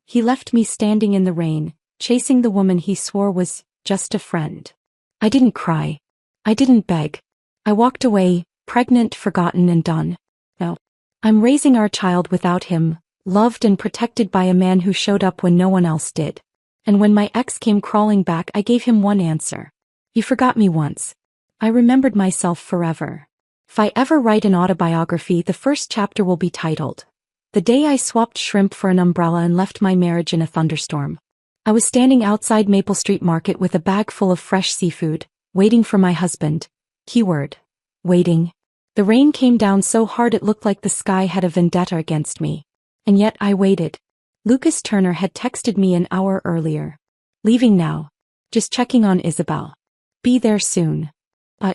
He left me standing in the rain, chasing the woman he swore was just a friend. I didn't cry. I didn't beg. I walked away, pregnant, forgotten, and done. No. I'm raising our child without him, loved and protected by a man who showed up when no one else did. And when my ex came crawling back, I gave him one answer. You forgot me once. I remembered myself forever. If I ever write an autobiography, the first chapter will be titled, The Day I Swapped Shrimp for an Umbrella and Left My Marriage in a Thunderstorm. I was standing outside Maple Street Market with a bag full of fresh seafood, waiting for my husband. Keyword. Waiting. The rain came down so hard it looked like the sky had a vendetta against me. And yet I waited. Lucas Turner had texted me an hour earlier. Leaving now. Just checking on Isabel. Be there soon.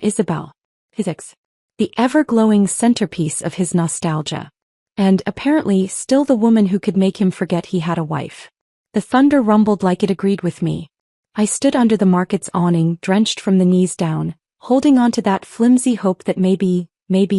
Isabel. His ex. The ever-glowing centerpiece of his nostalgia. And, apparently, still the woman who could make him forget he had a wife. The thunder rumbled like it agreed with me. I stood under the market's awning, drenched from the knees down, holding on to that flimsy hope that maybe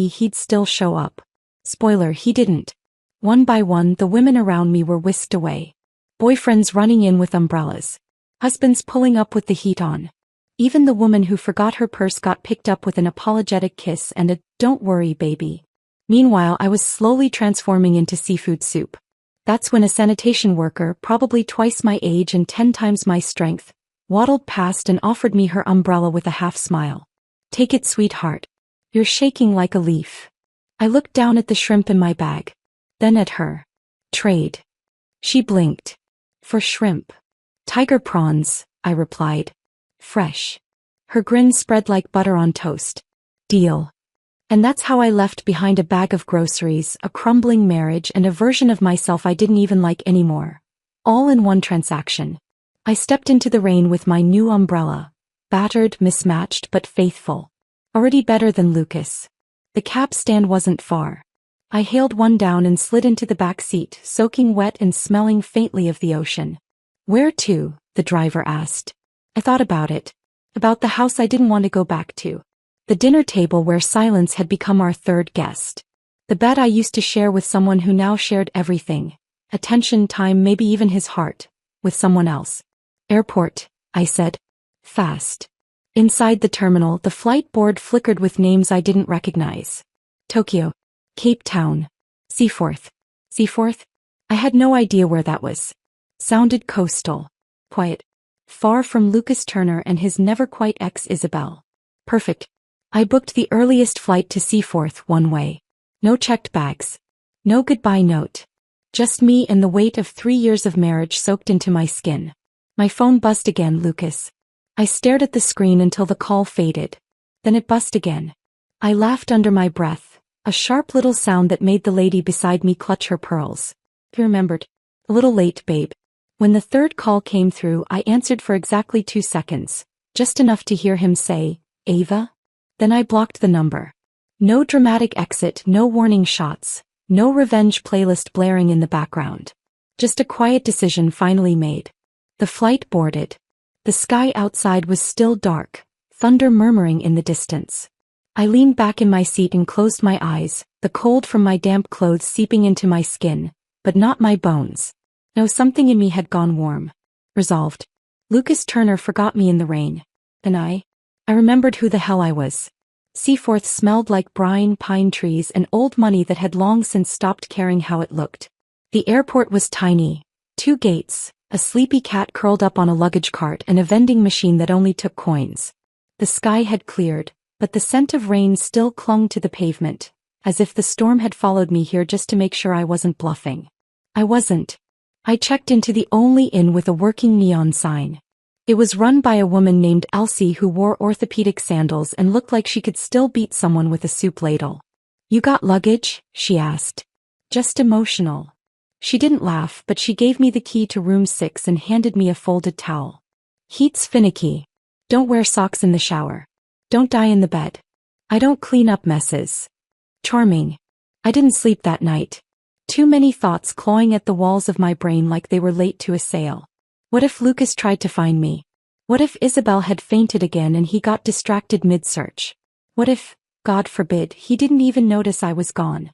he'd still show up. Spoiler, he didn't. One by one, the women around me were whisked away. Boyfriends running in with umbrellas. Husbands pulling up with the heat on. Even the woman who forgot her purse got picked up with an apologetic kiss and a "don't worry, baby." Meanwhile, I was slowly transforming into seafood soup. That's when a sanitation worker, probably twice my age and 10 times my strength, waddled past and offered me her umbrella with a half smile. Take it, sweetheart. You're shaking like a leaf. I looked down at the shrimp in my bag. Then at her. Trade. She blinked. For shrimp. Tiger prawns, I replied. Fresh. Her grin spread like butter on toast. Deal. And that's how I left behind a bag of groceries, a crumbling marriage, and a version of myself I didn't even like anymore. All in one transaction. I stepped into the rain with my new umbrella. Battered, mismatched, but faithful. Already better than Lucas. The cab stand wasn't far. I hailed one down and slid into the back seat, soaking wet and smelling faintly of the ocean. Where to? The driver asked. I thought about it. About the house I didn't want to go back to. The dinner table where silence had become our third guest. The bed I used to share with someone who now shared everything. Attention, time, maybe even his heart. With someone else. Airport, I said. Fast. Inside the terminal, the flight board flickered with names I didn't recognize. Tokyo. Cape Town. Seaforth. Seaforth? I had no idea where that was. Sounded coastal. Quiet. Far from Lucas Turner and his never-quite ex Isabel. Perfect. I booked the earliest flight to Seaforth one way. No checked bags. No goodbye note. Just me and the weight of 3 years of marriage soaked into my skin. My phone buzzed again, Lucas. I stared at the screen until the call faded. Then it buzzed again. I laughed under my breath, a sharp little sound that made the lady beside me clutch her pearls. He remembered. A little late, babe. When the third call came through, I answered for exactly 2 seconds, just enough to hear him say, Ava? Then I blocked the number. No dramatic exit, no warning shots, no revenge playlist blaring in the background. Just a quiet decision finally made. The flight boarded. The sky outside was still dark, thunder murmuring in the distance. I leaned back in my seat and closed my eyes, the cold from my damp clothes seeping into my skin, but not my bones. No, something in me had gone warm. Resolved. Lucas Turner forgot me in the rain. And I remembered who the hell I was. Seaforth smelled like brine, pine trees, and old money that had long since stopped caring how it looked. The airport was tiny. 2 gates, a sleepy cat curled up on a luggage cart, and a vending machine that only took coins. The sky had cleared, but the scent of rain still clung to the pavement, as if the storm had followed me here just to make sure I wasn't bluffing. I wasn't. I checked into the only inn with a working neon sign. It was run by a woman named Elsie who wore orthopedic sandals and looked like she could still beat someone with a soup ladle. You got luggage? She asked. Just emotional. She didn't laugh, but she gave me the key to room 6 and handed me a folded towel. Heat's finicky. Don't wear socks in the shower. Don't die in the bed. I don't clean up messes. Charming. I didn't sleep that night. Too many thoughts clawing at the walls of my brain like they were late to a sale. What if Lucas tried to find me? What if Isabel had fainted again and he got distracted mid-search? What if, God forbid, he didn't even notice I was gone?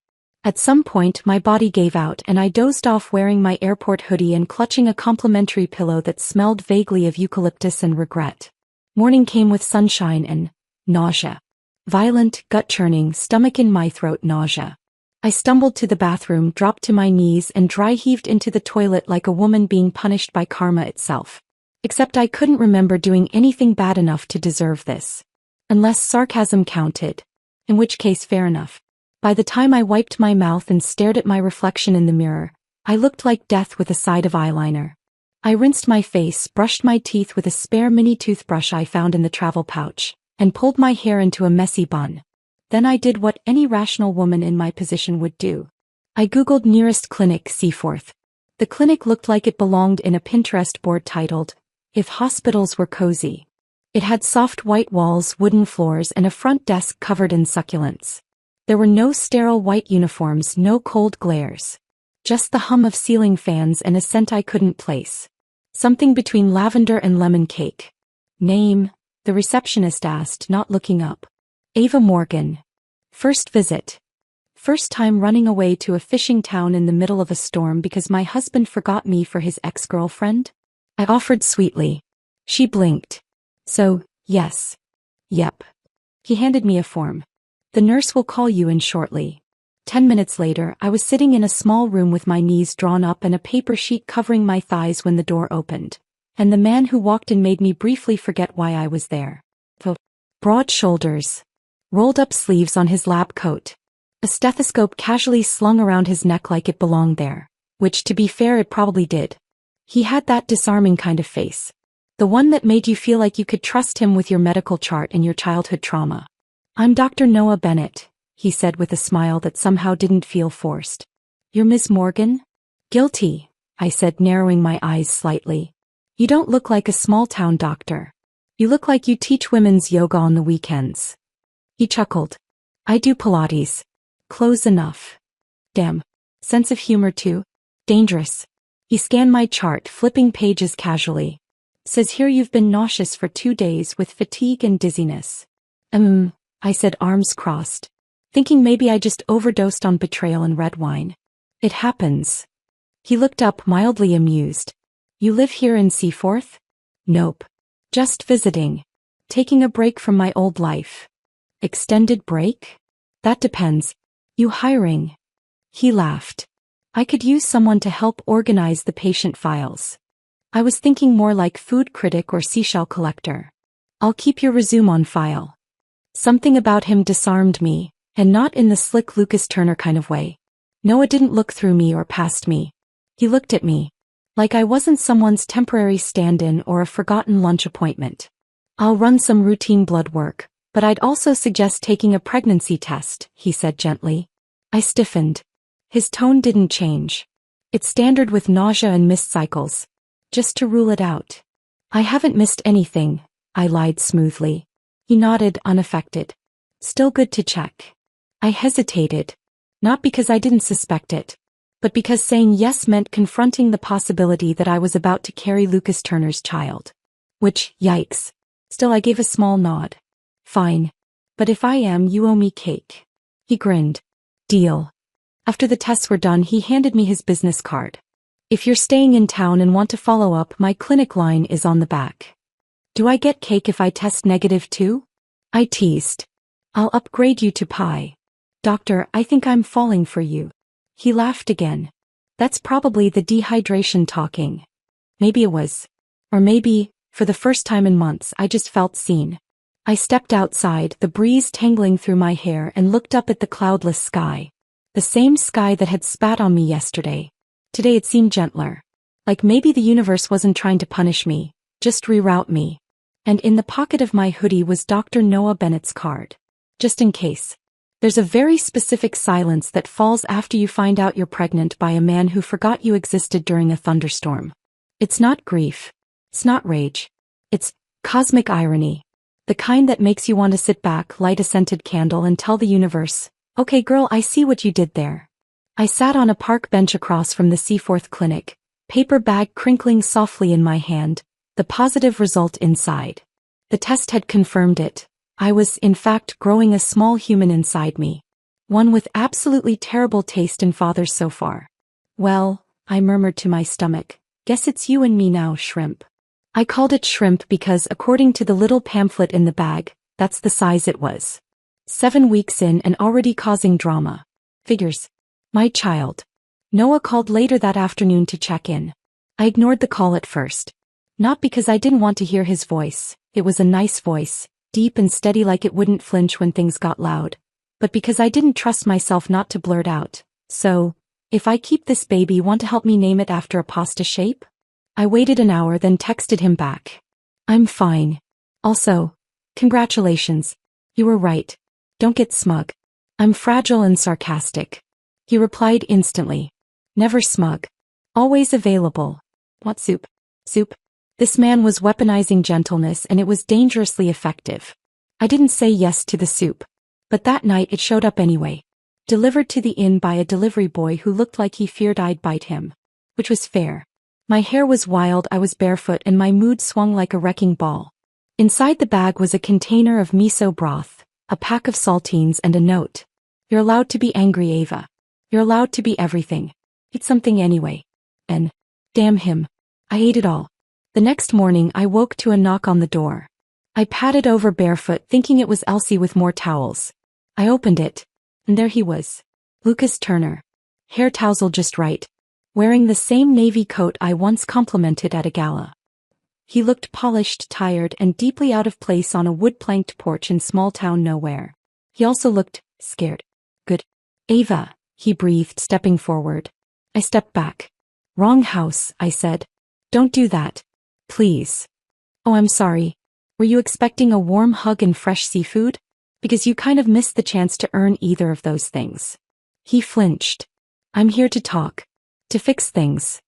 At some point my body gave out and I dozed off wearing my airport hoodie and clutching a complimentary pillow that smelled vaguely of eucalyptus and regret. Morning came with sunshine and nausea. Violent, gut-churning, stomach-in-my-throat nausea. I stumbled to the bathroom, dropped to my knees and dry-heaved into the toilet like a woman being punished by karma itself. Except I couldn't remember doing anything bad enough to deserve this. Unless sarcasm counted. In which case fair enough. By the time I wiped my mouth and stared at my reflection in the mirror, I looked like death with a side of eyeliner. I rinsed my face, brushed my teeth with a spare mini toothbrush I found in the travel pouch, and pulled my hair into a messy bun. Then I did what any rational woman in my position would do. I googled nearest clinic Seaforth. The clinic looked like it belonged in a Pinterest board titled, "If Hospitals Were Cozy." It had soft white walls, wooden floors and a front desk covered in succulents. There were no sterile white uniforms, no cold glares. Just the hum of ceiling fans and a scent I couldn't place. Something between lavender and lemon cake. Name? The receptionist asked, not looking up. Ava Morgan. First visit. First time running away to a fishing town in the middle of a storm because my husband forgot me for his ex-girlfriend? I offered sweetly. She blinked. So, yes. Yep. He handed me a form. The nurse will call you in shortly. 10 minutes later, I was sitting in a small room with my knees drawn up and a paper sheet covering my thighs when the door opened. And the man who walked in made me briefly forget why I was there. Broad shoulders. Rolled up sleeves on his lab coat. A stethoscope casually slung around his neck like it belonged there. Which, to be fair, it probably did. He had that disarming kind of face. The one that made you feel like you could trust him with your medical chart and your childhood trauma. "I'm Dr. Noah Bennett," he said with a smile that somehow didn't feel forced. "You're Miss Morgan?" "Guilty," I said, narrowing my eyes slightly. "You don't look like a small-town doctor. You look like you teach women's yoga on the weekends." He chuckled. "I do Pilates. Close enough." Damn. Sense of humor too? Dangerous. He scanned my chart, flipping pages casually. "Says here you've been nauseous for 2 days with fatigue and dizziness." I said, arms crossed. Thinking maybe I just overdosed on betrayal and red wine. "It happens." He looked up, mildly amused. "You live here in Seaforth?" "Nope. Just visiting. Taking a break from my old life." "Extended break?" "That depends. You hiring?" He laughed. "I could use someone to help organize the patient files." I was thinking more like food critic or seashell collector. "I'll keep your resume on file." Something about him disarmed me, and not in the slick Lucas Turner kind of way. Noah didn't look through me or past me. He looked at me. Like I wasn't someone's temporary stand-in or a forgotten lunch appointment. "I'll run some routine blood work, but I'd also suggest taking a pregnancy test," he said gently. I stiffened. His tone didn't change. "It's standard with nausea and missed cycles. Just to rule it out." "I haven't missed anything," I lied smoothly. He nodded, unaffected. "Still good to check." I hesitated. Not because I didn't suspect it, but because saying yes meant confronting the possibility that I was about to carry Lucas Turner's child. Which, yikes. Still I gave a small nod. "Fine. But if I am, you owe me cake." He grinned. "Deal." After the tests were done, he handed me his business card. "If you're staying in town and want to follow up, my clinic line is on the back." "Do I get cake if I test negative too?" I teased. "I'll upgrade you to pie." "Doctor, I think I'm falling for you." He laughed again. "That's probably the dehydration talking." Maybe it was. Or maybe, for the first time in months, I just felt seen. I stepped outside, the breeze tangling through my hair, and looked up at the cloudless sky. The same sky that had spat on me yesterday. Today it seemed gentler. Like maybe the universe wasn't trying to punish me, just reroute me. And in the pocket of my hoodie was Dr. Noah Bennett's card. Just in case. There's a very specific silence that falls after you find out you're pregnant by a man who forgot you existed during a thunderstorm. It's not grief. It's not rage. It's cosmic irony. The kind that makes you want to sit back, light a scented candle and tell the universe, "Okay girl, I see what you did there." I sat on a park bench across from the Seaforth clinic, paper bag crinkling softly in my hand, the positive result inside. The test had confirmed it. I was, in fact, growing a small human inside me. One with absolutely terrible taste in fathers so far. Well, I murmured to my stomach, guess it's you and me now, shrimp. I called it shrimp because according to the little pamphlet in the bag, that's the size it was. 7 weeks in and already causing drama. Figures. My child. Noah called later that afternoon to check in. I ignored the call at first. Not because I didn't want to hear his voice, it was a nice voice, deep and steady like it wouldn't flinch when things got loud, but because I didn't trust myself not to blurt out, so, if I keep this baby, want to help me name it after a pasta shape? I waited an hour then texted him back. I'm fine. Also, congratulations. You were right. Don't get smug. I'm fragile and sarcastic. He replied instantly. Never smug. Always available. Want soup? Soup? This man was weaponizing gentleness and it was dangerously effective. I didn't say yes to the soup. But that night it showed up anyway. Delivered to the inn by a delivery boy who looked like he feared I'd bite him. Which was fair. My hair was wild, I was barefoot and my mood swung like a wrecking ball. Inside the bag was a container of miso broth, a pack of saltines and a note. You're allowed to be angry, Ava. You're allowed to be everything. Eat something anyway. And, damn him. I ate it all. The next morning I woke to a knock on the door. I padded over barefoot thinking it was Elsie with more towels. I opened it. And there he was. Lucas Turner. Hair tousled just right. Wearing the same navy coat I once complimented at a gala. He looked polished, tired, and deeply out of place on a wood-planked porch in small town nowhere. He also looked scared. Good. Ava, he breathed, stepping forward. I stepped back. Wrong house, I said. Don't do that. Please. Oh, I'm sorry. Were you expecting a warm hug and fresh seafood? Because you kind of missed the chance to earn either of those things. He flinched. I'm here to talk. To fix things.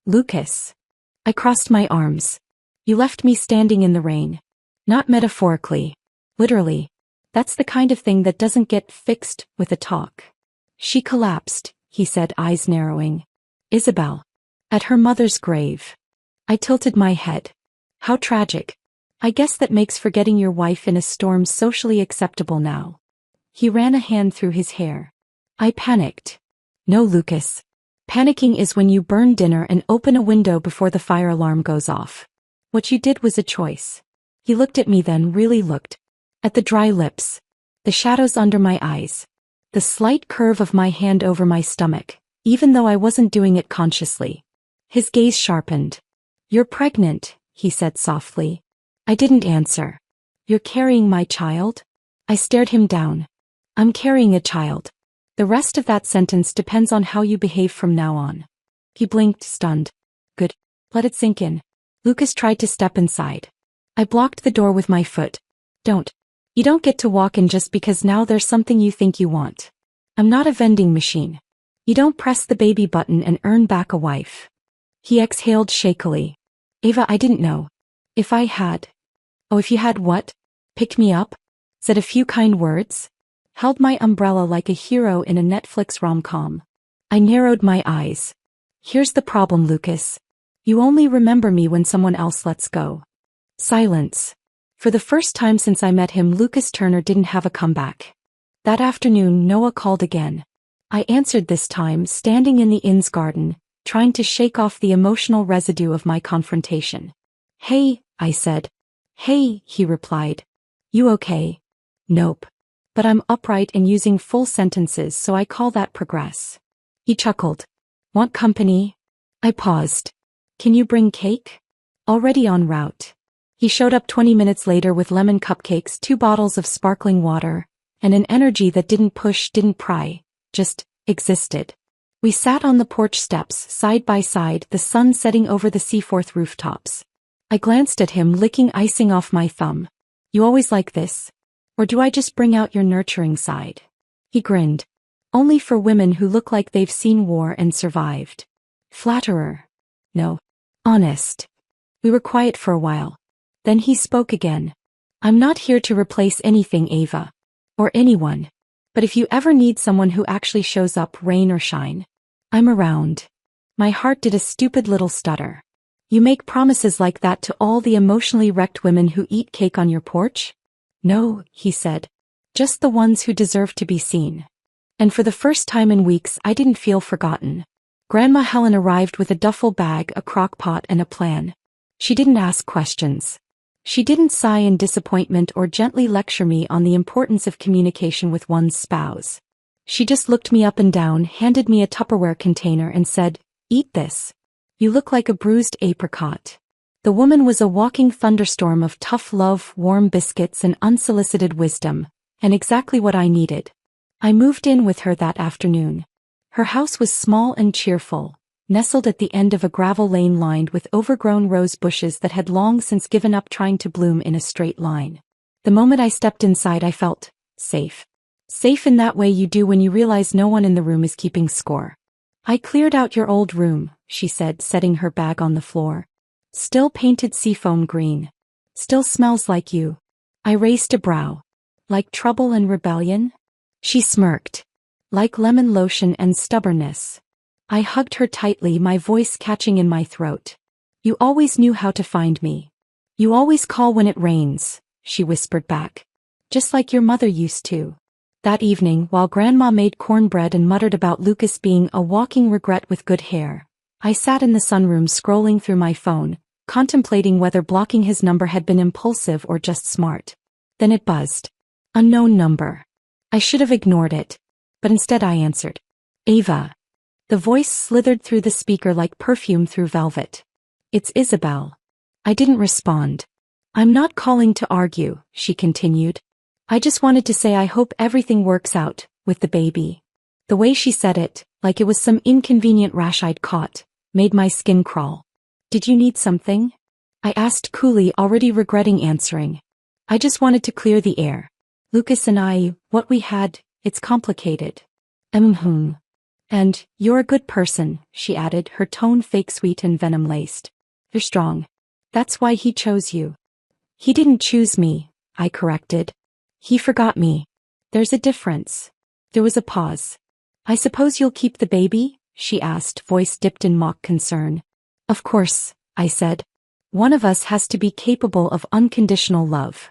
Lucas. I crossed my arms. You left me standing in the rain. Not metaphorically. Literally. That's the kind of thing that doesn't get fixed with a talk. She collapsed, he said, eyes narrowing. Isabel. At her mother's grave. I tilted my head. How tragic. I guess that makes forgetting your wife in a storm socially acceptable now. He ran a hand through his hair. I panicked. No, Lucas. Panicking is when you burn dinner and open a window before the fire alarm goes off. What you did was a choice. He looked at me then, really looked. At the dry lips. The shadows under my eyes. The slight curve of my hand over my stomach, even though I wasn't doing it consciously. His gaze sharpened. You're pregnant, he said softly. I didn't answer. You're carrying my child? I stared him down. I'm carrying a child. The rest of that sentence depends on how you behave from now on. He blinked, stunned. Good. Let it sink in. Lucas tried to step inside. I blocked the door with my foot. Don't. You don't get to walk in just because now there's something you think you want. I'm not a vending machine. You don't press the baby button and earn back a wife. He exhaled shakily. Ava, I didn't know. If I had. Oh, if you had what? Picked me up? Said a few kind words? Held my umbrella like a hero in a Netflix rom-com. I narrowed my eyes. Here's the problem, Lucas. You only remember me when someone else lets go. Silence. For the first time since I met him, Lucas Turner didn't have a comeback. That afternoon, Noah called again. I answered this time, standing in the inn's garden, trying to shake off the emotional residue of my confrontation. Hey, I said. Hey, he replied. You okay? Nope. But I'm upright and using full sentences, so I call that progress. He chuckled. Want company? I paused. Can you bring cake? Already en route. He showed up 20 minutes later with lemon cupcakes, 2 bottles of sparkling water, and an energy that didn't push, didn't pry, just existed. We sat on the porch steps, side by side, the sun setting over the Seaforth rooftops. I glanced at him, licking icing off my thumb. You always like this? Or do I just bring out your nurturing side? He grinned. Only for women who look like they've seen war and survived. Flatterer. No. Honest. We were quiet for a while. Then he spoke again. I'm not here to replace anything, Ava. Or anyone. But if you ever need someone who actually shows up, rain or shine, I'm around. My heart did a stupid little stutter. You make promises like that to all the emotionally wrecked women who eat cake on your porch? No, he said. Just the ones who deserve to be seen. And for the first time in weeks I didn't feel forgotten. Grandma Helen arrived with a duffel bag, a crock pot, and a plan. She didn't ask questions. She didn't sigh in disappointment or gently lecture me on the importance of communication with one's spouse. She just looked me up and down, handed me a Tupperware container and said, "Eat this. You look like a bruised apricot." The woman was a walking thunderstorm of tough love, warm biscuits, and unsolicited wisdom, and exactly what I needed. I moved in with her that afternoon. Her house was small and cheerful, nestled at the end of a gravel lane lined with overgrown rose bushes that had long since given up trying to bloom in a straight line. The moment I stepped inside I felt safe. Safe in that way you do when you realize no one in the room is keeping score. "I cleared out your old room," she said, setting her bag on the floor. "Still painted seafoam green. Still smells like you." I raised a brow. "Like trouble and rebellion?" She smirked. "Like lemon lotion and stubbornness." I hugged her tightly, my voice catching in my throat. "You always knew how to find me. You always call when it rains," she whispered back. "Just like your mother used to." That evening, while Grandma made cornbread and muttered about Lucas being a walking regret with good hair, I sat in the sunroom scrolling through my phone, contemplating whether blocking his number had been impulsive or just smart. Then it buzzed. Unknown number. I should have ignored it, but instead I answered. "Ava." The voice slithered through the speaker like perfume through velvet. "It's Isabel." I didn't respond. "I'm not calling to argue," she continued. "I just wanted to say I hope everything works out with the baby." The way she said it, like it was some inconvenient rash I'd caught, made my skin crawl. "Did you need something?" I asked coolly, already regretting answering. "I just wanted to clear the air. Lucas and I, what we had, it's complicated." "And, you're a good person," she added, her tone fake sweet and venom-laced. "You're strong. That's why he chose you." "He didn't choose me," I corrected. "He forgot me. There's a difference." There was a pause. "I suppose you'll keep the baby?" she asked, voice dipped in mock concern. "Of course," I said. "One of us has to be capable of unconditional love."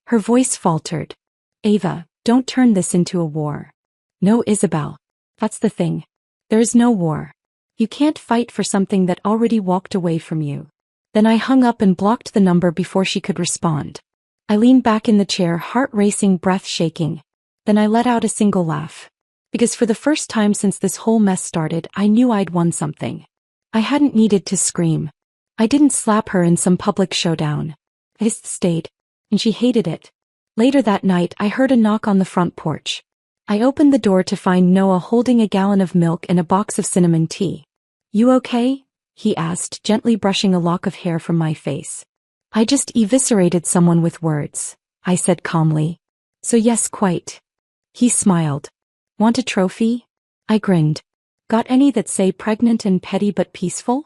Her voice faltered. "Ava, don't turn this into a war." "No, Isabel. That's the thing. There is no war. You can't fight for something that already walked away from you." Then I hung up and blocked the number before she could respond. I leaned back in the chair, heart racing, breath shaking. Then I let out a single laugh. Because for the first time since this whole mess started, I knew I'd won something. I hadn't needed to scream. I didn't slap her in some public showdown. I just stayed. And she hated it. Later that night, I heard a knock on the front porch. I opened the door to find Noah holding a gallon of milk and a box of cinnamon tea. "You okay?" he asked, gently brushing a lock of hair from my face. "I just eviscerated someone with words," I said calmly. "So yes, quite." He smiled. "Want a trophy?" I grinned. "Got any that say pregnant and petty but peaceful?"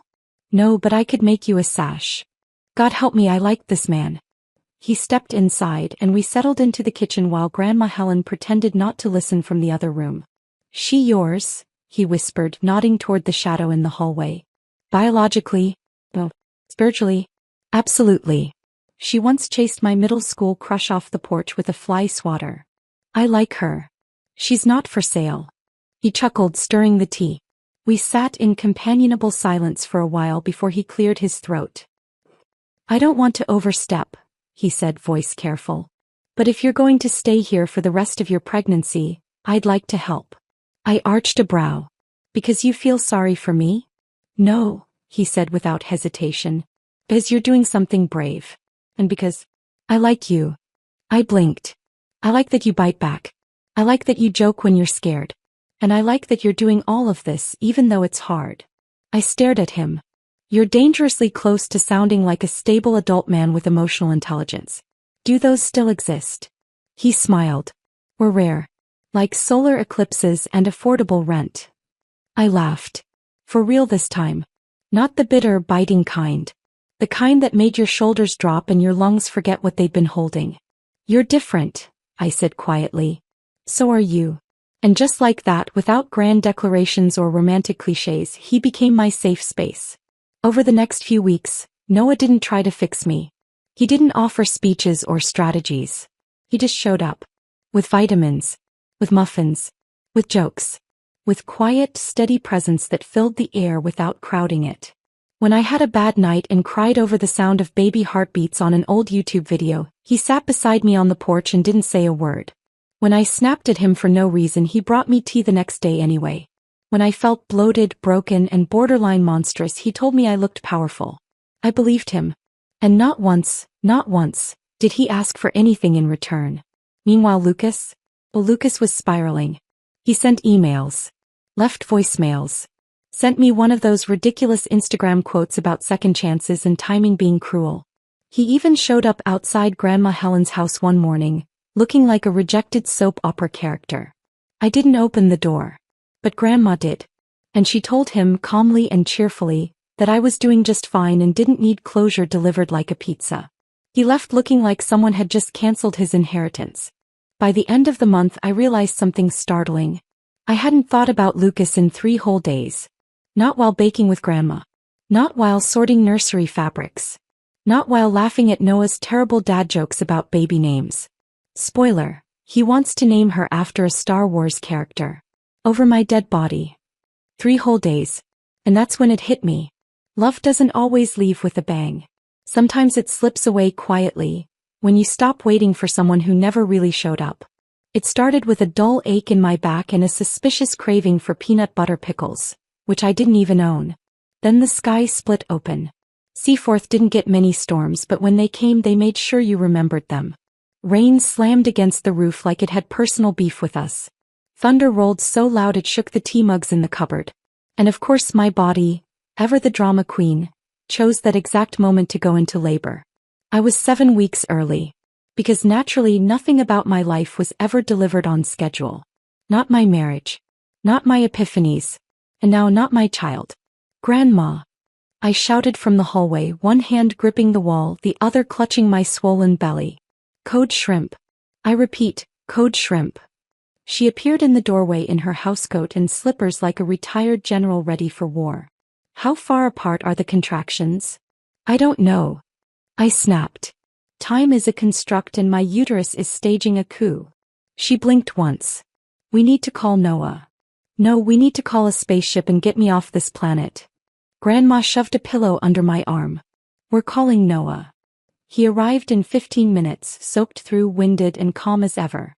"No, but I could make you a sash." God help me, I liked this man. He stepped inside and we settled into the kitchen while Grandma Helen pretended not to listen from the other room. "She yours?" he whispered, nodding toward the shadow in the hallway. "Biologically? No. Spiritually? Absolutely. She once chased my middle school crush off the porch with a fly swatter. I like her. She's not for sale." He chuckled, stirring the tea. We sat in companionable silence for a while before he cleared his throat. "I don't want to overstep," he said, voice careful. "But if you're going to stay here for the rest of your pregnancy, I'd like to help." I arched a brow. "Because you feel sorry for me?" "No," he said without hesitation. "Because you're doing something brave. And because I like you." I blinked. "I like that you bite back. I like that you joke when you're scared. And I like that you're doing all of this even though it's hard." I stared at him. "You're dangerously close to sounding like a stable adult man with emotional intelligence. Do those still exist?" He smiled. "We're rare. Like solar eclipses and affordable rent." I laughed. "For real this time. Not the bitter, biting kind. The kind that made your shoulders drop and your lungs forget what they'd been holding." "You're different," I said quietly. "So are you." And just like that, without grand declarations or romantic cliches, he became my safe space. Over the next few weeks, Noah didn't try to fix me. He didn't offer speeches or strategies. He just showed up. With vitamins. With muffins. With jokes. With quiet, steady presence that filled the air without crowding it. When I had a bad night and cried over the sound of baby heartbeats on an old YouTube video, he sat beside me on the porch and didn't say a word. When I snapped at him for no reason, he brought me tea the next day anyway. When I felt bloated, broken, and borderline monstrous, he told me I looked powerful. I believed him. And not once, did he ask for anything in return. Meanwhile Lucas? Well, Lucas was spiraling. He sent emails. Left voicemails. Sent me one of those ridiculous Instagram quotes about second chances and timing being cruel. He even showed up outside Grandma Helen's house one morning, looking like a rejected soap opera character. I didn't open the door. But Grandma did. And she told him calmly and cheerfully that I was doing just fine and didn't need closure delivered like a pizza. He left looking like someone had just canceled his inheritance. By the end of the month I realized something startling. I hadn't thought about Lucas in 3 whole days. Not while baking with Grandma. Not while sorting nursery fabrics. Not while laughing at Noah's terrible dad jokes about baby names. Spoiler, he wants to name her after a Star Wars character. Over my dead body. 3 whole days. And that's when it hit me. Love doesn't always leave with a bang. Sometimes it slips away quietly, when you stop waiting for someone who never really showed up. It started with a dull ache in my back and a suspicious craving for peanut butter pickles, which I didn't even own. Then the sky split open. Seaforth didn't get many storms, but when they came they made sure you remembered them. Rain slammed against the roof like it had personal beef with us. Thunder rolled so loud it shook the tea mugs in the cupboard. And of course my body, ever the drama queen, chose that exact moment to go into labor. I was 7 weeks early. Because naturally nothing about my life was ever delivered on schedule. Not my marriage. Not my epiphanies. And now not my child. Grandma. I shouted from the hallway, one hand gripping the wall, the other clutching my swollen belly. Code shrimp. I repeat, code shrimp. She appeared in the doorway in her housecoat and slippers like a retired general ready for war. How far apart are the contractions? I don't know. I snapped. Time is a construct and my uterus is staging a coup. She blinked once. We need to call Noah. No, we need to call a spaceship and get me off this planet. Grandma shoved a pillow under my arm. We're calling Noah. He arrived in 15 minutes, soaked through, winded and calm as ever.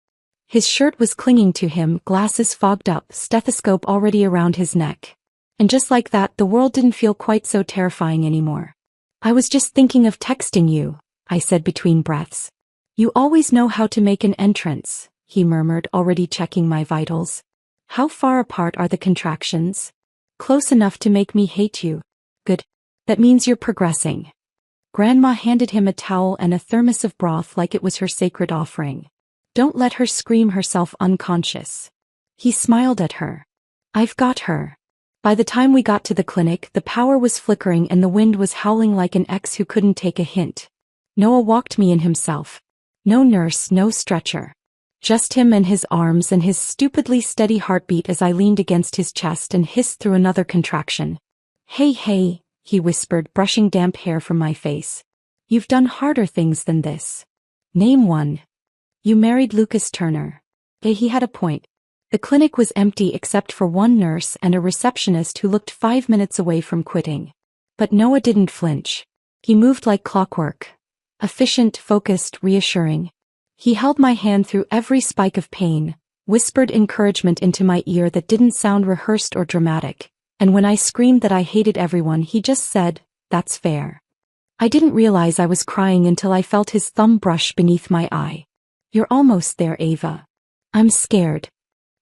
His shirt was clinging to him, glasses fogged up, stethoscope already around his neck. And just like that, the world didn't feel quite so terrifying anymore. I was just thinking of texting you, I said between breaths. You always know how to make an entrance, he murmured, already checking my vitals. How far apart are the contractions? Close enough to make me hate you. Good. That means you're progressing. Grandma handed him a towel and a thermos of broth like it was her sacred offering. Don't let her scream herself unconscious. He smiled at her. I've got her. By the time we got to the clinic, the power was flickering and the wind was howling like an ex who couldn't take a hint. Noah walked me in himself. No nurse, no stretcher. Just him and his arms and his stupidly steady heartbeat as I leaned against his chest and hissed through another contraction. Hey, he whispered, brushing damp hair from my face. You've done harder things than this. Name one. You married Lucas Turner. He had a point. The clinic was empty except for one nurse and a receptionist who looked 5 minutes away from quitting. But Noah didn't flinch. He moved like clockwork. Efficient, focused, reassuring. He held my hand through every spike of pain, whispered encouragement into my ear that didn't sound rehearsed or dramatic, and when I screamed that I hated everyone, he just said, "That's fair." I didn't realize I was crying until I felt his thumb brush beneath my eye. You're almost there, Ava. I'm scared.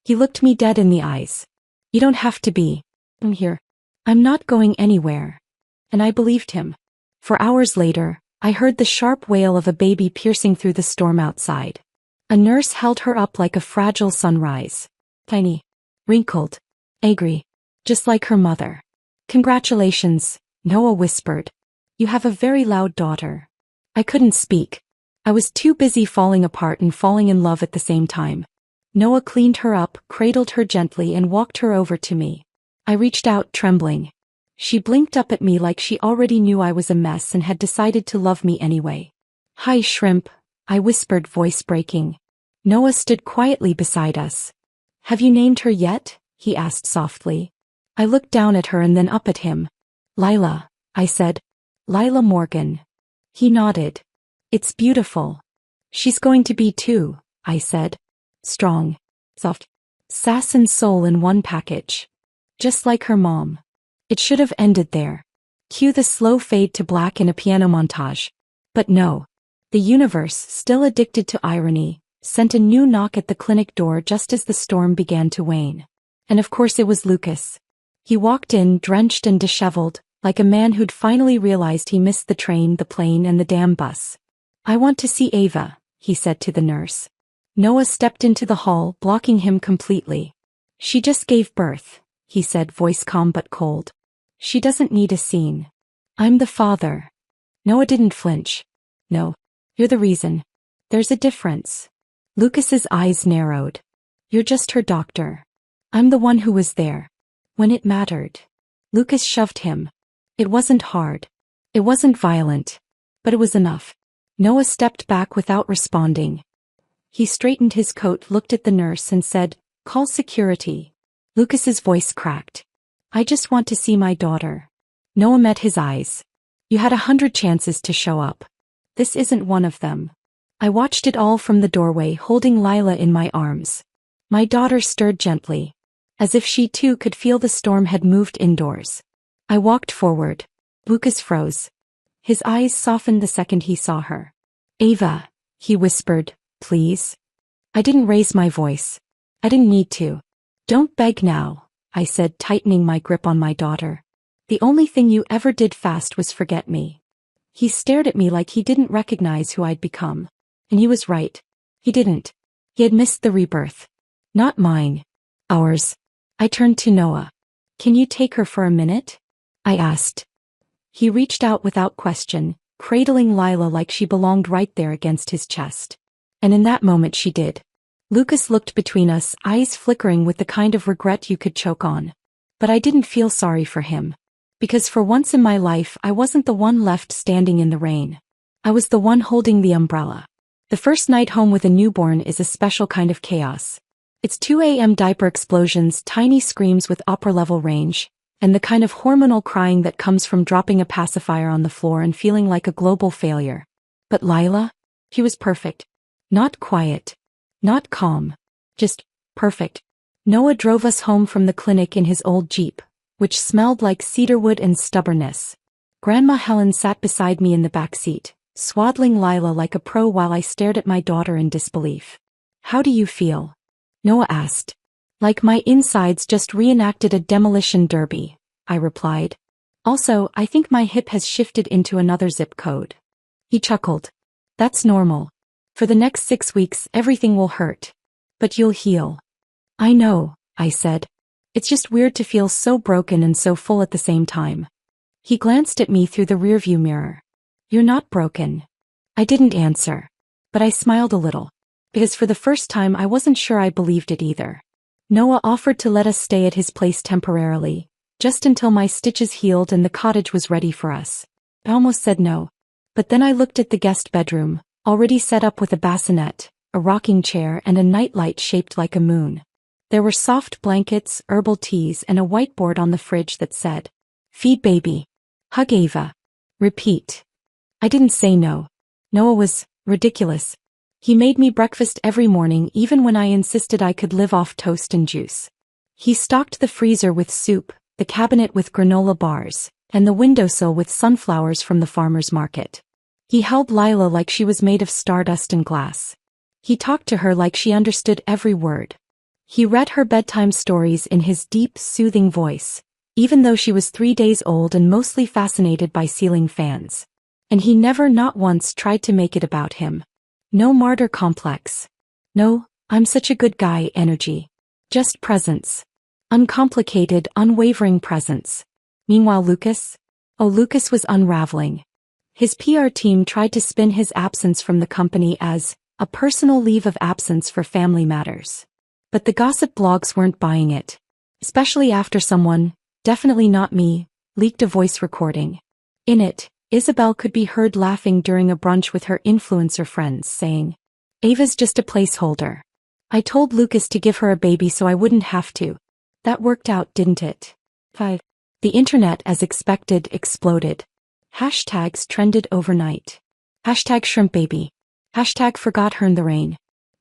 He looked me dead in the eyes. You don't have to be. I'm here. I'm not going anywhere. And I believed him. For hours later, I heard the sharp wail of a baby piercing through the storm outside. A nurse held her up like a fragile sunrise. Tiny. Wrinkled. Angry. Just like her mother. Congratulations, Noah whispered. You have a very loud daughter. I couldn't speak. I was too busy falling apart and falling in love at the same time. Noah cleaned her up, cradled her gently and walked her over to me. I reached out, trembling. She blinked up at me like she already knew I was a mess and had decided to love me anyway. Hi, Shrimp, I whispered, voice breaking. Noah stood quietly beside us. Have you named her yet? He asked softly. I looked down at her and then up at him. Lila, I said. Lila Morgan. He nodded. It's beautiful. She's going to be too, I said. Strong. Soft. Sass and soul in one package. Just like her mom. It should have ended there. Cue the slow fade to black in a piano montage. But no. The universe, still addicted to irony, sent a new knock at the clinic door just as the storm began to wane. And of course it was Lucas. He walked in, drenched and disheveled, like a man who'd finally realized he missed the train, the plane, and the damn bus. I want to see Ava, he said to the nurse. Noah stepped into the hall, blocking him completely. She just gave birth, he said, voice calm but cold. She doesn't need a scene. I'm the father. Noah didn't flinch. No. You're the reason. There's a difference. Lucas's eyes narrowed. You're just her doctor. I'm the one who was there. When it mattered. Lucas shoved him. It wasn't hard. It wasn't violent. But it was enough. Noah stepped back without responding. He straightened his coat, looked at the nurse and said, Call security. Lucas's voice cracked. I just want to see my daughter. Noah met his eyes. You had 100 chances to show up. This isn't one of them. I watched it all from the doorway, holding Lila in my arms. My daughter stirred gently. As if she too could feel the storm had moved indoors. I walked forward. Lucas froze. His eyes softened the second he saw her. Ava, he whispered, please. I didn't raise my voice. I didn't need to. Don't beg now, I said, tightening my grip on my daughter. The only thing you ever did fast was forget me. He stared at me like he didn't recognize who I'd become. And he was right. He didn't. He had missed the rebirth. Not mine. Ours. I turned to Noah. Can you take her for a minute? I asked. He reached out without question, cradling Lila like she belonged right there against his chest. And in that moment she did. Lucas looked between us, eyes flickering with the kind of regret you could choke on. But I didn't feel sorry for him. Because for once in my life I wasn't the one left standing in the rain. I was the one holding the umbrella. The first night home with a newborn is a special kind of chaos. It's 2 a.m. diaper explosions, tiny screams with opera-level range, and the kind of hormonal crying that comes from dropping a pacifier on the floor and feeling like a global failure. But Lila? She was perfect. Not quiet. Not calm. Just perfect. Noah drove us home from the clinic in his old Jeep, which smelled like cedarwood and stubbornness. Grandma Helen sat beside me in the back seat, swaddling Lila like a pro while I stared at my daughter in disbelief. How do you feel? Noah asked. Like my insides just reenacted a demolition derby, I replied. Also, I think my hip has shifted into another zip code. He chuckled. That's normal. For the next 6 weeks, everything will hurt. But you'll heal. I know, I said. It's just weird to feel so broken and so full at the same time. He glanced at me through the rearview mirror. You're not broken. I didn't answer. But I smiled a little. Because for the first time I wasn't sure I believed it either. Noah offered to let us stay at his place temporarily, just until my stitches healed and the cottage was ready for us. I almost said no. But then I looked at the guest bedroom, already set up with a bassinet, a rocking chair and a nightlight shaped like a moon. There were soft blankets, herbal teas and a whiteboard on the fridge that said, Feed baby. Hug Ava. Repeat. I didn't say no. Noah was ridiculous. He made me breakfast every morning even when I insisted I could live off toast and juice. He stocked the freezer with soup, the cabinet with granola bars, and the windowsill with sunflowers from the farmer's market. He held Lila like she was made of stardust and glass. He talked to her like she understood every word. He read her bedtime stories in his deep, soothing voice, even though she was 3 days old and mostly fascinated by ceiling fans. And he never not once tried to make it about him. No martyr complex. No, I'm such a good guy energy. Just presence. Uncomplicated, unwavering presence. Meanwhile Lucas? Oh, Lucas was unraveling. His PR team tried to spin his absence from the company as a personal leave of absence for family matters. But the gossip blogs weren't buying it. Especially after someone, definitely not me, leaked a voice recording. In it, Isabel could be heard laughing during a brunch with her influencer friends saying, Ava's just a placeholder. I told Lucas to give her a baby so I wouldn't have to. That worked out, didn't it? 5. The internet, as expected, exploded. Hashtags trended overnight. Hashtag shrimp baby. Hashtag forgot her in the rain.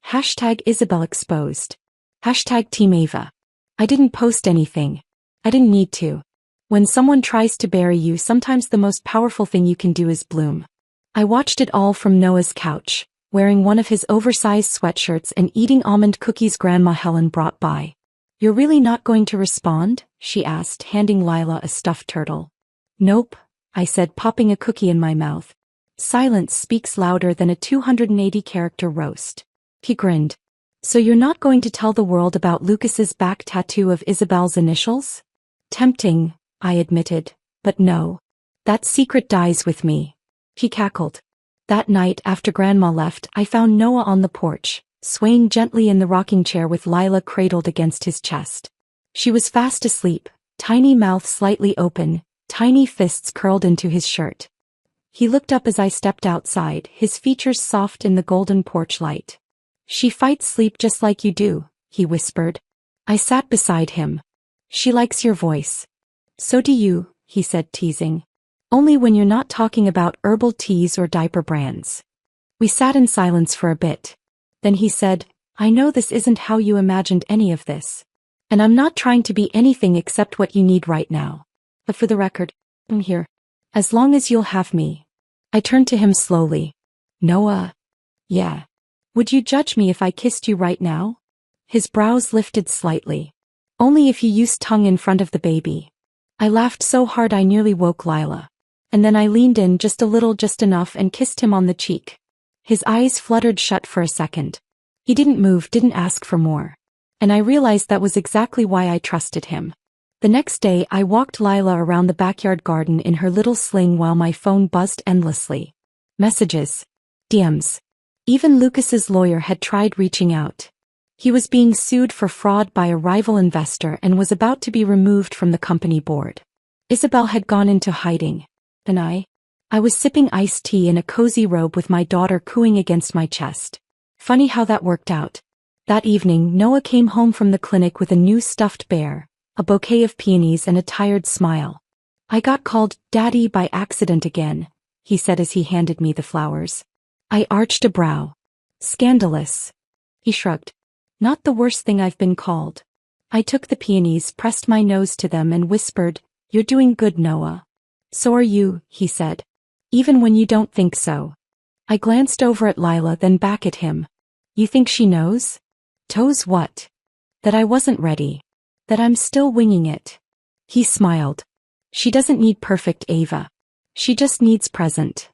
Hashtag Isabel exposed. Hashtag Team Ava. I didn't post anything. I didn't need to. When someone tries to bury you, sometimes the most powerful thing you can do is bloom. I watched it all from Noah's couch, wearing one of his oversized sweatshirts and eating almond cookies Grandma Helen brought by. You're really not going to respond? She asked, handing Lila a stuffed turtle. Nope, I said, popping a cookie in my mouth. Silence speaks louder than a 280-character roast. He grinned. So you're not going to tell the world about Lucas's back tattoo of Isabel's initials? Tempting, I admitted, but no. That secret dies with me. He cackled. That night after Grandma left, I found Noah on the porch, swaying gently in the rocking chair with Lila cradled against his chest. She was fast asleep, tiny mouth slightly open, tiny fists curled into his shirt. He looked up as I stepped outside, his features soft in the golden porch light. She fights sleep just like you do, he whispered. I sat beside him. She likes your voice. So do you, he said, teasing. Only when you're not talking about herbal teas or diaper brands. We sat in silence for a bit. Then he said, I know this isn't how you imagined any of this. And I'm not trying to be anything except what you need right now. But for the record, I'm here. As long as you'll have me. I turned to him slowly. Noah. Yeah. Would you judge me if I kissed you right now? His brows lifted slightly. Only if you used tongue in front of the baby. I laughed so hard I nearly woke Lila. And then I leaned in just a little, just enough, and kissed him on the cheek. His eyes fluttered shut for a second. He didn't move, didn't ask for more. And I realized that was exactly why I trusted him. The next day I walked Lila around the backyard garden in her little sling while my phone buzzed endlessly. Messages. DMs. Even Lucas's lawyer had tried reaching out. He was being sued for fraud by a rival investor and was about to be removed from the company board. Isabel had gone into hiding. And I was sipping iced tea in a cozy robe with my daughter cooing against my chest. Funny how that worked out. That evening, Noah came home from the clinic with a new stuffed bear, a bouquet of peonies and a tired smile. I got called Daddy by accident again, he said as he handed me the flowers. I arched a brow. Scandalous. He shrugged. Not the worst thing I've been called. I took the peonies, pressed my nose to them and whispered, You're doing good, Noah. So are you, he said. Even when you don't think so. I glanced over at Lila, then back at him. You think she knows? Knows what? That I wasn't ready. That I'm still winging it. He smiled. She doesn't need perfect Ava. She just needs present.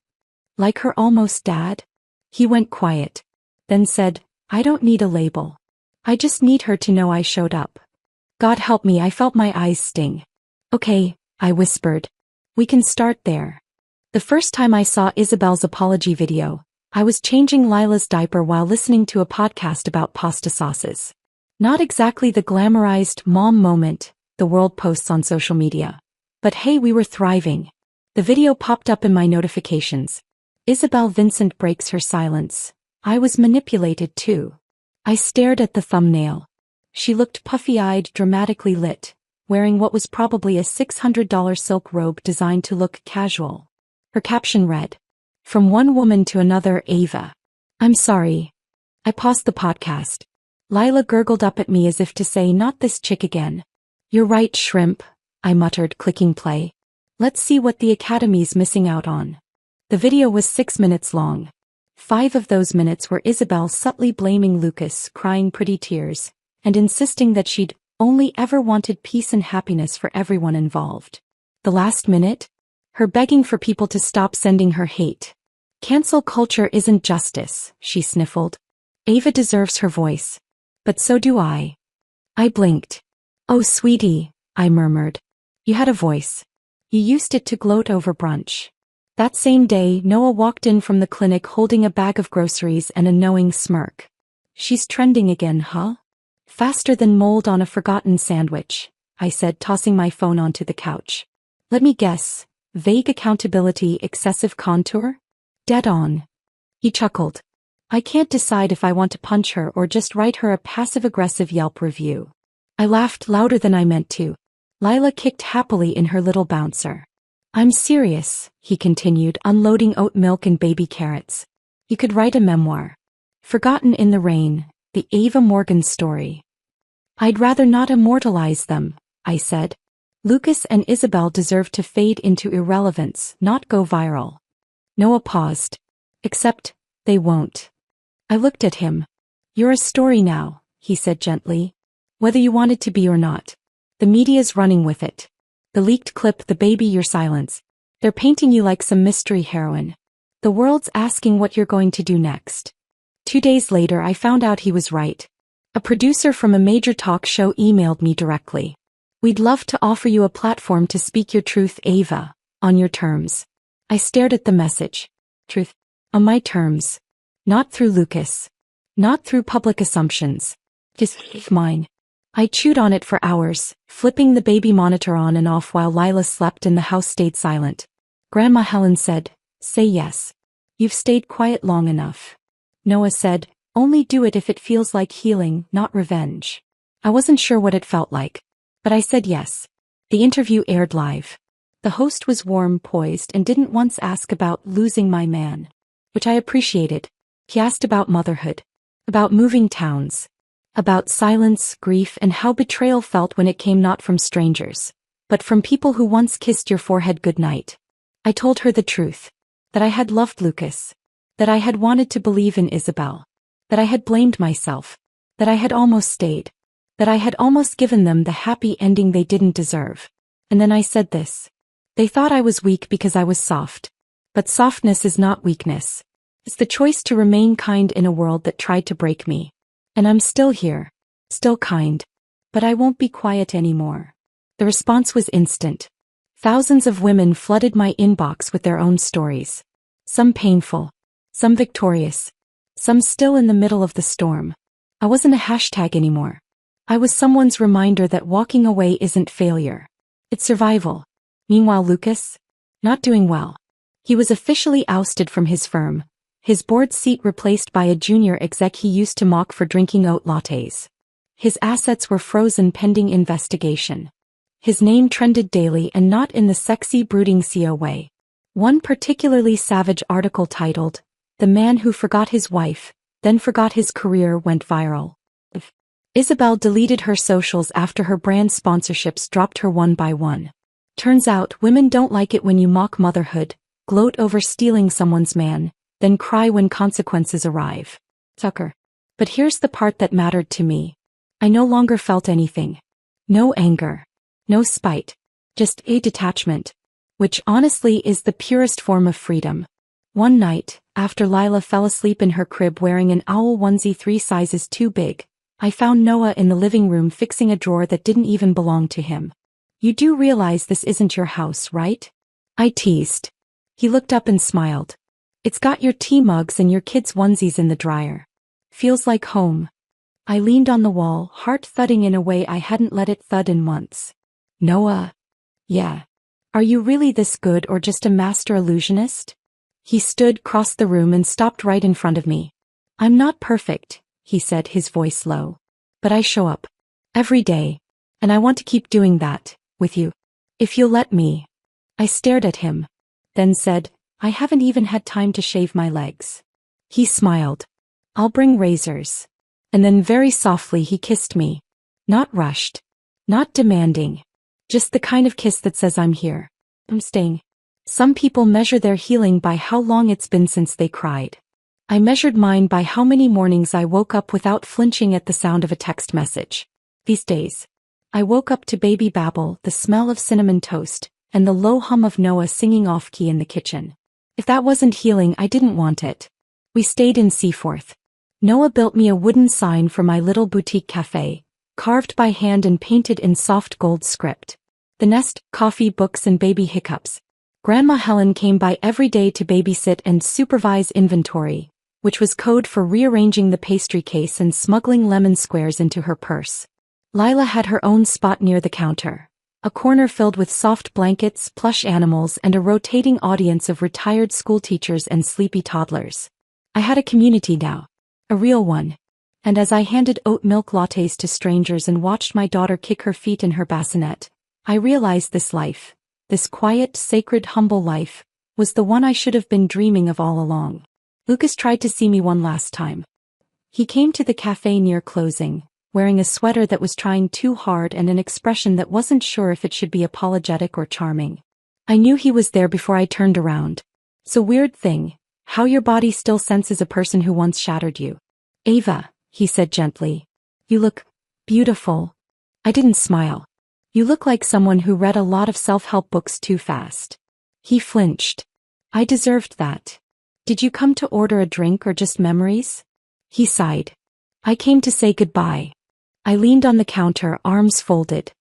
Like her almost dad? He went quiet. Then said, I don't need a label. I just need her to know I showed up. God help me, I felt my eyes sting. Okay, I whispered. We can start there. The first time I saw Isabel's apology video, I was changing Lila's diaper while listening to a podcast about pasta sauces. Not exactly the glamorized mom moment the world posts on social media. But hey, we were thriving. The video popped up in my notifications. Isabel Vincent breaks her silence. I was manipulated too. I stared at the thumbnail. She looked puffy-eyed, dramatically lit, wearing what was probably a $600 silk robe designed to look casual. Her caption read, From one woman to another, Ava. I'm sorry. I paused the podcast. Lila gurgled up at me as if to say, not this chick again. You're right, shrimp, I muttered, clicking play. Let's see what the Academy's missing out on. The video was 6 minutes long. 5 of those minutes were Isabel subtly blaming Lucas, crying pretty tears, and insisting that she'd only ever wanted peace and happiness for everyone involved. The last minute? Her begging for people to stop sending her hate. Cancel culture isn't justice, she sniffled. Ava deserves her voice. But so do I. I blinked. Oh, sweetie, I murmured. You had a voice. You used it to gloat over brunch. That same day, Noah walked in from the clinic holding a bag of groceries and a knowing smirk. She's trending again, huh? Faster than mold on a forgotten sandwich, I said, tossing my phone onto the couch. Let me guess. Vague accountability, excessive contour? Dead on. He chuckled. I can't decide if I want to punch her or just write her a passive-aggressive Yelp review. I laughed louder than I meant to. Lila kicked happily in her little bouncer. I'm serious, he continued, unloading oat milk and baby carrots. You could write a memoir. Forgotten in the Rain, the Ava Morgan story. I'd rather not immortalize them, I said. Lucas and Isabel deserve to fade into irrelevance, not go viral. Noah paused. Except, they won't. I looked at him. You're a story now, he said gently. Whether you want it to be or not. The media's running with it. The leaked clip, the baby, your silence. They're painting you like some mystery heroine. The world's asking what you're going to do next. 2 days later I found out he was right. A producer from a major talk show emailed me directly. We'd love to offer you a platform to speak your truth, Ava, on your terms. I stared at the message. Truth. On my terms. Not through Lucas. Not through public assumptions. Just mine. I chewed on it for hours, flipping the baby monitor on and off while Lila slept and the house stayed silent. Grandma Helen said, say yes. You've stayed quiet long enough. Noah said, only do it if it feels like healing, not revenge. I wasn't sure what it felt like. But I said yes. The interview aired live. The host was warm, poised, and didn't once ask about losing my man. Which I appreciated. He asked about motherhood. About moving towns. About silence, grief, and how betrayal felt when it came not from strangers, but from people who once kissed your forehead goodnight. I told her the truth. That I had loved Lucas. That I had wanted to believe in Isabel. That I had blamed myself. That I had almost stayed. That I had almost given them the happy ending they didn't deserve. And then I said this. They thought I was weak because I was soft. But softness is not weakness. It's the choice to remain kind in a world that tried to break me. And I'm still here. Still kind. But I won't be quiet anymore. The response was instant. Thousands of women flooded my inbox with their own stories. Some painful. Some victorious. Some still in the middle of the storm. I wasn't a hashtag anymore. I was someone's reminder that walking away isn't failure. It's survival. Meanwhile Lucas? Not doing well. He was officially ousted from his firm. His board seat replaced by a junior exec he used to mock for drinking oat lattes. His assets were frozen pending investigation. His name trended daily and not in the sexy brooding CEO way. One particularly savage article titled, "The Man Who Forgot His Wife, Then Forgot His Career" went viral. Isabel deleted her socials after her brand sponsorships dropped her one by one. Turns out women don't like it when you mock motherhood, gloat over stealing someone's man, then cry when consequences arrive. Tucker. But here's the part that mattered to me. I no longer felt anything. No anger. No spite. Just a detachment. Which honestly is the purest form of freedom. One night, after Lila fell asleep in her crib wearing an owl onesie 3 sizes too big, I found Noah in the living room fixing a drawer that didn't even belong to him. You do realize this isn't your house, right? I teased. He looked up and smiled. It's got your tea mugs and your kids' onesies in the dryer. Feels like home. I leaned on the wall, heart thudding in a way I hadn't let it thud in months. Noah. Yeah. Are you really this good or just a master illusionist? He stood, crossed the room and stopped right in front of me. I'm not perfect, he said, his voice low. But I show up. Every day. And I want to keep doing that, with you. If you'll let me. I stared at him. Then said, I haven't even had time to shave my legs. He smiled. I'll bring razors. And then very softly he kissed me. Not rushed. Not demanding. Just the kind of kiss that says I'm here. I'm staying. Some people measure their healing by how long it's been since they cried. I measured mine by how many mornings I woke up without flinching at the sound of a text message. These days. I woke up to baby babble, the smell of cinnamon toast, and the low hum of Noah singing off-key in the kitchen. If that wasn't healing, I didn't want it. We stayed in Seaforth. Noah built me a wooden sign for my little boutique cafe, carved by hand and painted in soft gold script. The nest, coffee, books and baby hiccups. Grandma Helen came by every day to babysit and supervise inventory, which was code for rearranging the pastry case and smuggling lemon squares into her purse. Lila had her own spot near the counter. A corner filled with soft blankets, plush animals and a rotating audience of retired schoolteachers and sleepy toddlers. I had a community now. A real one. And as I handed oat milk lattes to strangers and watched my daughter kick her feet in her bassinet, I realized this life, this quiet, sacred, humble life, was the one I should have been dreaming of all along. Lucas tried to see me one last time. He came to the cafe near closing, wearing a sweater that was trying too hard and an expression that wasn't sure if it should be apologetic or charming. I knew he was there before I turned around. It's a weird thing, how your body still senses a person who once shattered you. Ava, he said gently. You look beautiful. I didn't smile. You look like someone who read a lot of self-help books too fast. He flinched. I deserved that. Did you come to order a drink or just memories? He sighed. I came to say goodbye. I leaned on the counter, arms folded.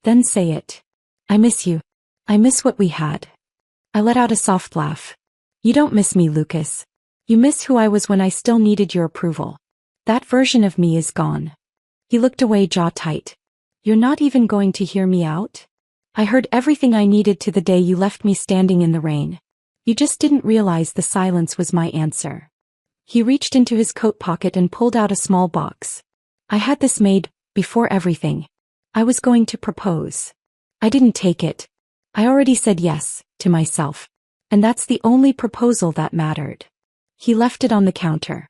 Then say it. I miss you. I miss what we had. I let out a soft laugh. You don't miss me, Lucas. You miss who I was when I still needed your approval. That version of me is gone. He looked away, jaw tight. You're not even going to hear me out? I heard everything I needed to the day you left me standing in the rain. You just didn't realize the silence was my answer. He reached into his coat pocket and pulled out a small box. I had this made, before everything. I was going to propose. I didn't take it. I already said yes, to myself. And that's the only proposal that mattered. He left it on the counter.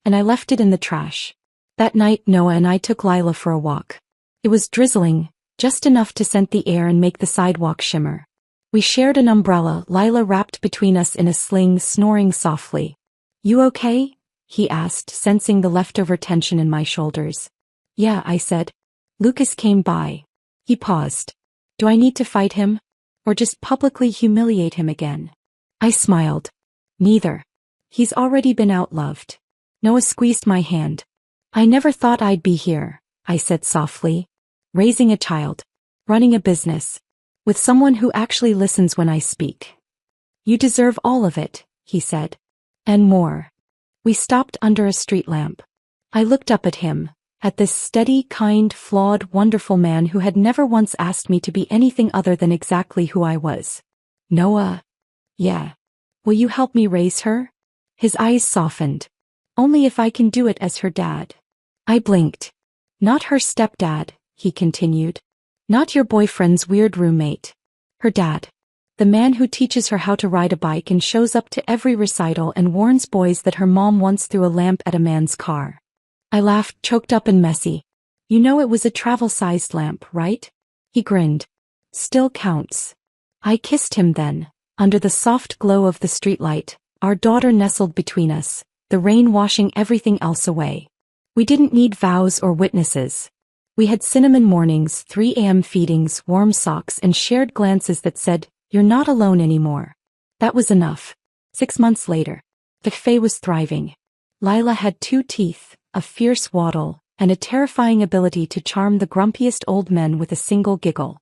And I left it in the trash. That night Noah and I took Lila for a walk. It was drizzling, just enough to scent the air and make the sidewalk shimmer. We shared an umbrella, Lila wrapped between us in a sling, snoring softly. You okay? He asked, sensing the leftover tension in my shoulders. Yeah, I said. Lucas came by. He paused. Do I need to fight him? Or just publicly humiliate him again? I smiled. Neither. He's already been outloved. Noah squeezed my hand. I never thought I'd be here, I said softly. Raising a child. Running a business. With someone who actually listens when I speak. You deserve all of it, he said. And more. We stopped under a street lamp. I looked up at him, at this steady, kind, flawed, wonderful man who had never once asked me to be anything other than exactly who I was. Noah. Yeah. Will you help me raise her? His eyes softened. Only if I can do it as her dad. I blinked. Not her stepdad, he continued. Not your boyfriend's weird roommate. Her dad. The man who teaches her how to ride a bike and shows up to every recital and warns boys that her mom once threw a lamp at a man's car. I laughed, choked up and messy. You know it was a travel-sized lamp, right? He grinned. Still counts. I kissed him then, under the soft glow of the streetlight, our daughter nestled between us, the rain washing everything else away. We didn't need vows or witnesses. We had cinnamon mornings, 3 a.m. feedings, warm socks and shared glances that said, you're not alone anymore. That was enough. 6 months later. The cafe was thriving. Lila had 2 teeth, a fierce waddle, and a terrifying ability to charm the grumpiest old men with a single giggle.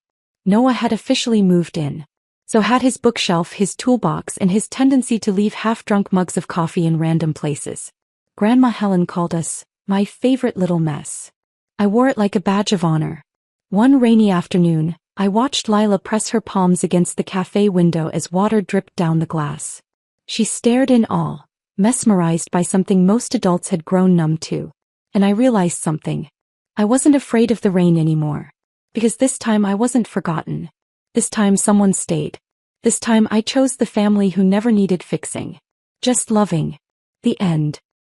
Noah had officially moved in. So had his bookshelf, his toolbox and his tendency to leave half-drunk mugs of coffee in random places. Grandma Helen called us, my favorite little mess. I wore it like a badge of honor. One rainy afternoon, I watched Lila press her palms against the cafe window as water dripped down the glass. She stared in awe, mesmerized by something most adults had grown numb to. And I realized something. I wasn't afraid of the rain anymore. Because this time I wasn't forgotten. This time someone stayed. This time I chose the family who never needed fixing. Just loving. The end.